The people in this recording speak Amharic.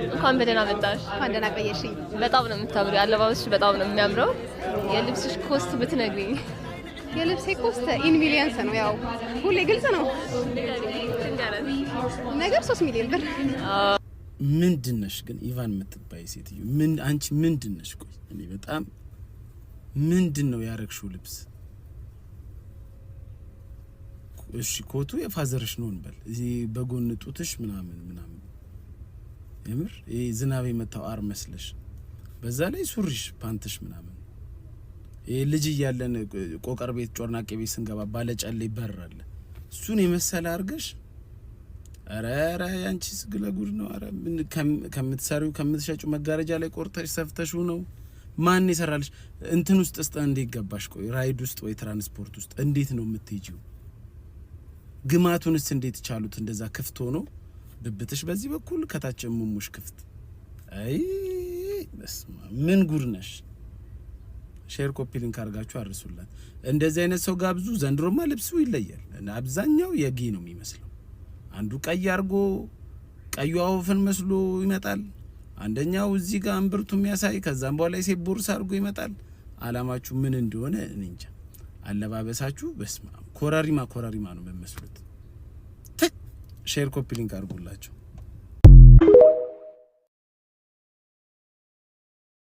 እንኳን በደህና መጣሽ። እንኳን ደህና ቆየሽኝ። በጣም ነው የምታምሪው። አለባበስሽ በጣም ነው የሚያምረው። የልብስሽ ኮስት ብትነግሪኝ? የልብሴ ኮስት ኢን ሚሊየንስ ነው። ያው ሁሌ ግልጽ ነው ነገር 3 ሚሊዮን ብር። ምንድነሽ ግን ኢቫን የምትባይ ሴትዮ? ምን አንቺ ምንድነሽ? ቆይ እኔ በጣም ምንድነው ያረግሽው ልብስ? እሺ ኮቱ የፋዘርሽ ነው እንበል፣ እዚህ በጎን ጡትሽ ምናምን የምር ይሄ ዝናብ የመታው አር መስለሽ፣ በዛ ላይ ሱሪሽ ፓንትሽ ምናምን ይሄ ልጅ እያለን ቆቀር ቤት ጮርናቄ ቤት ስንገባ ባለጨሌ ይበራል እሱን የመሰለ አርገሽ። አረ ያንቺ ስግለ ጉድ ነው። አረ ከምትሰሪው ከምትሸጪው መጋረጃ ላይ ቆርጠሽ ሰፍተሽው ነው። ማን ይሰራልሽ? እንትን ውስጥ እንዴት ገባሽ? ቆይ ራይድ ውስጥ ወይ ትራንስፖርት ውስጥ እንዴት ነው የምትሄጂው? ግማቱንስ እንዴት ቻሉት? እንደዛ ክፍት ሆኖ ብብትሽ በዚህ በኩል ከታች ሙሙሽ ክፍት። አይ በስማ ምን ጉድ ነሽ? ሼር ኮፒ ሊንክ አርጋችሁ አርሱላት። እንደዚህ አይነት ሰው ጋብዙ። ዘንድሮማ ልብሱ ይለያል። አብዛኛው የጌ ነው የሚመስለው። አንዱ ቀይ አርጎ ቀዩ አውፍን መስሎ ይመጣል። አንደኛው እዚህ ጋር እምብርቱ የሚያሳይ ከዛም በኋላ የሴት ቦርሳ አርጎ ይመጣል። አላማችሁ ምን እንደሆነ እኔ እንጃ። አለባበሳችሁ በስማ ኮራሪማ ነው የሚመስሉት። ሼር ኮፒ ሊንክ አርጉላችሁ።